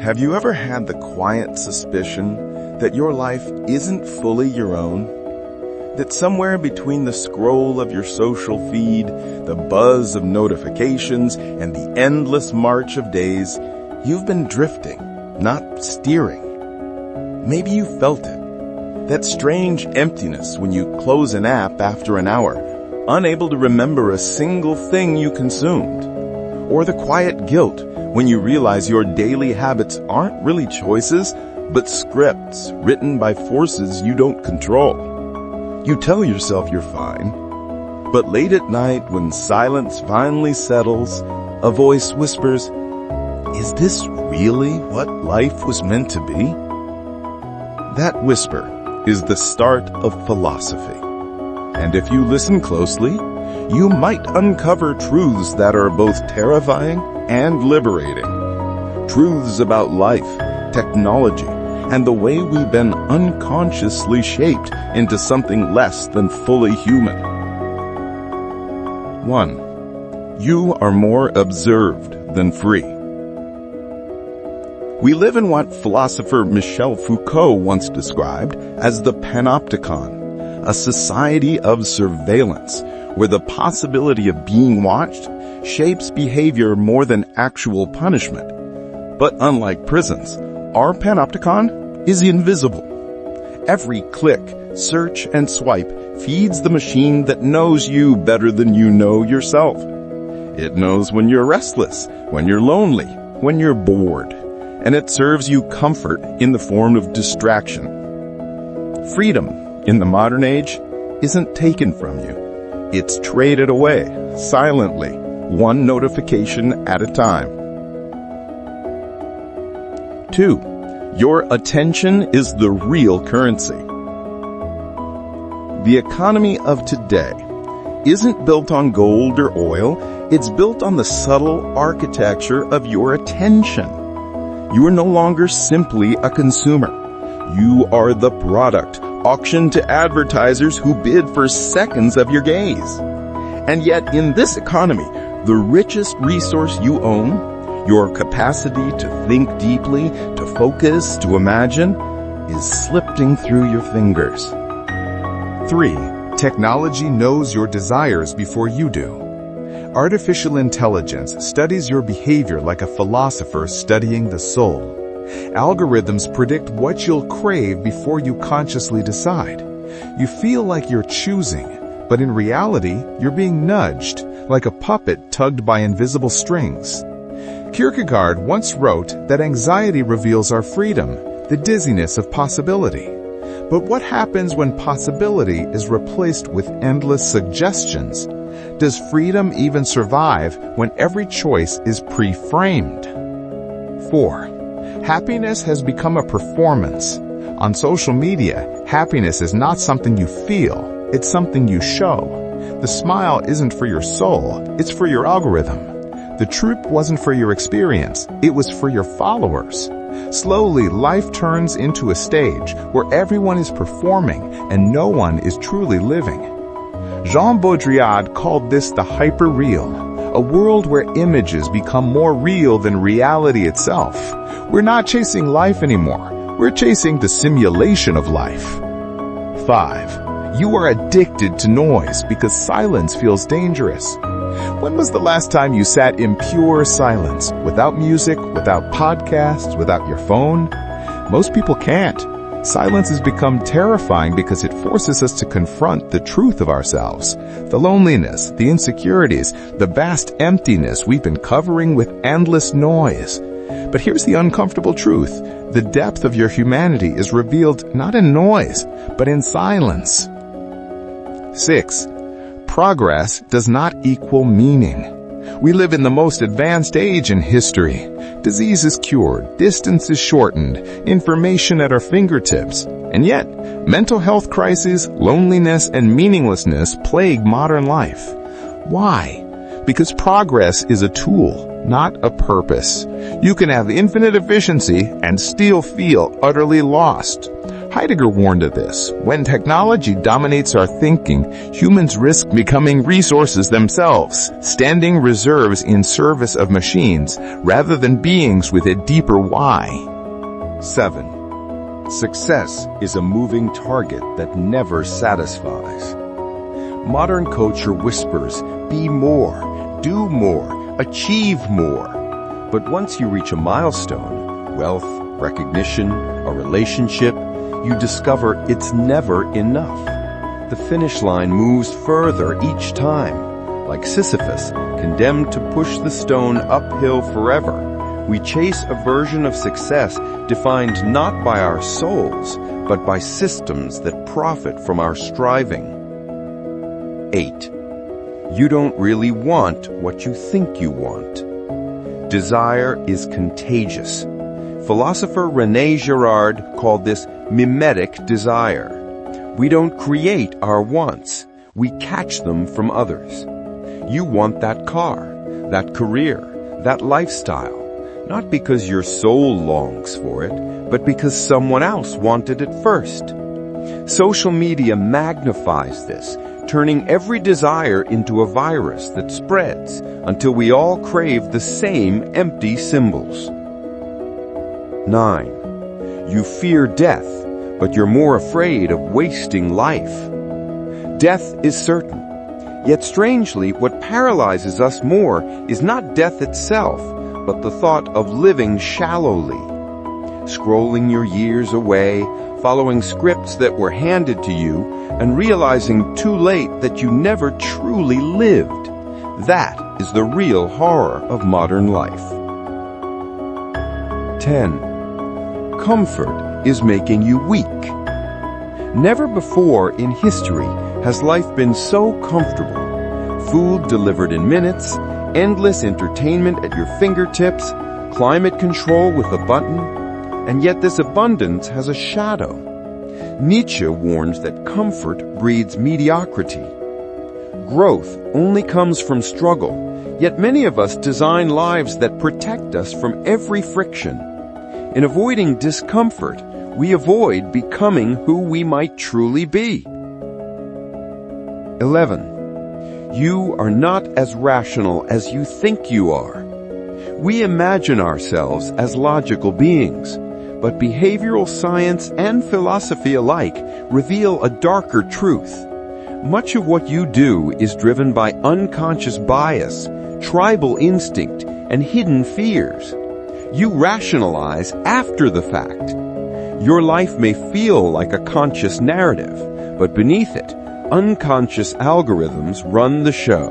Have you ever had the quiet suspicion that your life isn't fully your own? That somewhere between the scroll of your social feed, the buzz of notifications, and the endless march of days, you've been drifting, not steering. Maybe you felt it. That strange emptiness when you close an app after an hour, unable to remember a single thing you consumed. Or the quiet guilt when you realize your daily habits aren't really choices, but scripts written by forces you don't control. You tell yourself you're fine, but late at night when silence finally settles, a voice whispers, "Is this really what life was meant to be?" That whisper is the start of philosophy. And if you listen closely, you might uncover truths that are both terrifying and liberating. Truths about life, technology, and the way we've been unconsciously shaped into something less than fully human. 1. You are more observed than free. We live in what philosopher Michel Foucault once described as the panopticon, a society of surveillance, where the possibility of being watched shapes behavior more than actual punishment. But unlike prisons, our panopticon is invisible. Every click, search, and swipe feeds the machine that knows you better than you know yourself. It knows when you're restless, when you're lonely, when you're bored, and it serves you comfort in the form of distraction. Freedom in the modern age isn't taken from you. It's traded away, silently, one notification at a time. 2. Your attention is the real currency. The economy of today isn't built on gold or oil, it's built on the subtle architecture of your attention. You are no longer simply a consumer. You are the product, auctioned to advertisers who bid for seconds of your gaze. And yet, in this economy, the richest resource you own, your capacity to think deeply, to focus, to imagine, is slipping through your fingers. 3. Technology knows your desires before you do. Artificial intelligence studies your behavior like a philosopher studying the soul. Algorithms predict what you'll crave before you consciously decide. You feel like you're choosing, but in reality, you're being nudged, like a puppet tugged by invisible strings. Kierkegaard once wrote that anxiety reveals our freedom, the dizziness of possibility. But what happens when possibility is replaced with endless suggestions? Does freedom even survive when every choice is pre-framed? 4. Happiness has become a performance. On social media, happiness is not something you feel, it's something you show. The smile isn't for your soul, it's for your algorithm. The trip wasn't for your experience, it was for your followers. Slowly, life turns into a stage where everyone is performing and no one is truly living. Jean Baudrillard called this the hyper-real, a world where images become more real than reality itself. We're not chasing life anymore, we're chasing the simulation of life. 5. You are addicted to noise because silence feels dangerous. When was the last time you sat in pure silence, without music, without podcasts, without your phone? Most people can't. Silence has become terrifying because it forces us to confront the truth of ourselves, the loneliness, the insecurities, the vast emptiness we've been covering with endless noise. But here's the uncomfortable truth. The depth of your humanity is revealed not in noise, but in silence. 6. Progress does not equal meaning. We live in the most advanced age in history. Disease is cured, distance is shortened, information at our fingertips. And yet, mental health crises, loneliness, and meaninglessness plague modern life. Why? Because progress is a tool, not a purpose. You can have infinite efficiency and still feel utterly lost. Heidegger warned of this. When technology dominates our thinking, humans risk becoming resources themselves, standing reserves in service of machines rather than beings with a deeper why. 7. Success is a moving target that never satisfies. Modern culture whispers, be more, do more, achieve more. But once you reach a milestone, wealth, recognition, a relationship, you discover it's never enough. The finish line moves further each time. Like Sisyphus, condemned to push the stone uphill forever, we chase a version of success defined not by our souls, but by systems that profit from our striving. 8. You don't really want what you think you want. Desire is contagious. Philosopher René Girard called this mimetic desire. We don't create our wants. We catch them from others. You want that car, that career, that lifestyle, not because your soul longs for it, but because someone else wanted it first. Social media magnifies this, turning every desire into a virus that spreads until we all crave the same empty symbols. 9. You fear death, but you're more afraid of wasting life. Death is certain. Yet strangely, what paralyzes us more is not death itself, but the thought of living shallowly. Scrolling your years away, following scripts that were handed to you, and realizing too late that you never truly lived. That is the real horror of modern life. 10. Comfort is making you weak. Never before in history has life been so comfortable. Food delivered in minutes, endless entertainment at your fingertips, climate control with a button, and yet this abundance has a shadow. Nietzsche warns that comfort breeds mediocrity. Growth only comes from struggle, yet many of us design lives that protect us from every friction. In avoiding discomfort, we avoid becoming who we might truly be. 11. You are not as rational as you think you are. We imagine ourselves as logical beings, but behavioral science and philosophy alike reveal a darker truth. Much of what you do is driven by unconscious bias, tribal instinct, and hidden fears. You rationalize after the fact. Your life may feel like a conscious narrative, but beneath it, unconscious algorithms run the show.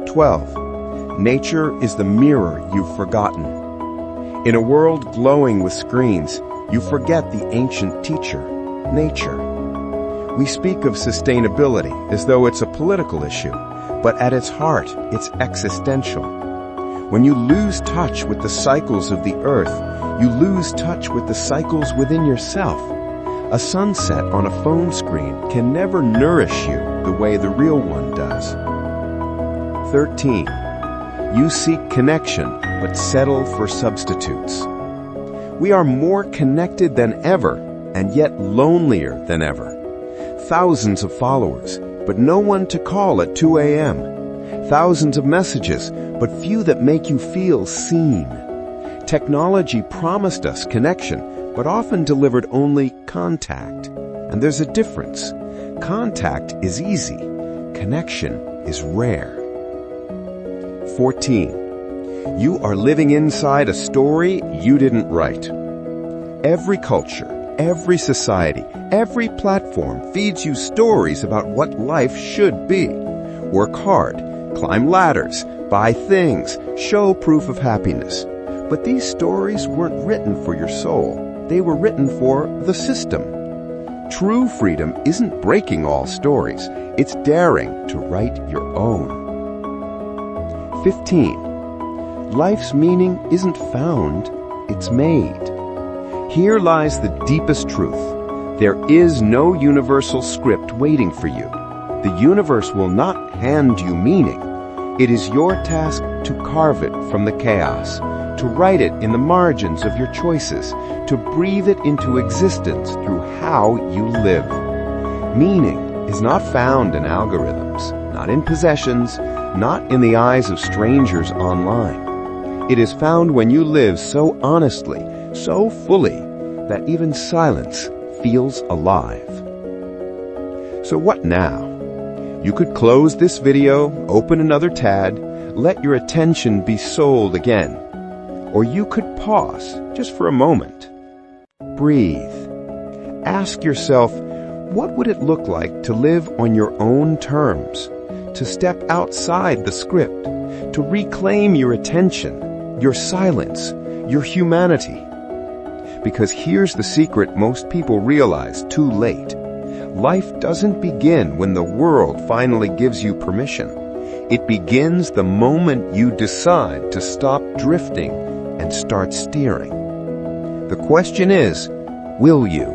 12. Nature is the mirror you've forgotten. In a world glowing with screens, you forget the ancient teacher, nature. We speak of sustainability as though it's a political issue, but at its heart, it's existential. When you lose touch with the cycles of the earth, you lose touch with the cycles within yourself. A sunset on a phone screen can never nourish you the way the real one does. 13. You seek connection, but settle for substitutes. We are more connected than ever, and yet lonelier than ever. Thousands of followers, but no one to call at 2 a.m. Thousands of messages, but few that make you feel seen. Technology promised us connection, but often delivered only contact. And there's a difference. Contact is easy. Connection is rare. 14. You are living inside a story you didn't write. Every culture, every society, every platform feeds you stories about what life should be. Work hard, climb ladders, buy things, show proof of happiness. But these stories weren't written for your soul. They were written for the system. True freedom isn't breaking all stories. It's daring to write your own. 15. Life's meaning isn't found, it's made. Here lies the deepest truth. There is no universal script waiting for you. The universe will not hand you meaning. It is your task to carve it from the chaos. to write it in the margins of your choices, to breathe it into existence through how you live. Meaning is not found in algorithms, not in possessions, not in the eyes of strangers online. It is found when you live so honestly, so fully, that even silence feels alive. So what now? You could close this video, open another tab, let your attention be sold again. Or you could pause just for a moment. Breathe. Ask yourself, what would it look like to live on your own terms? To step outside the script? To reclaim your attention, your silence, your humanity? Because here's the secret most people realize too late. Life doesn't begin when the world finally gives you permission. It begins the moment you decide to stop drifting and start steering. The question is, will you?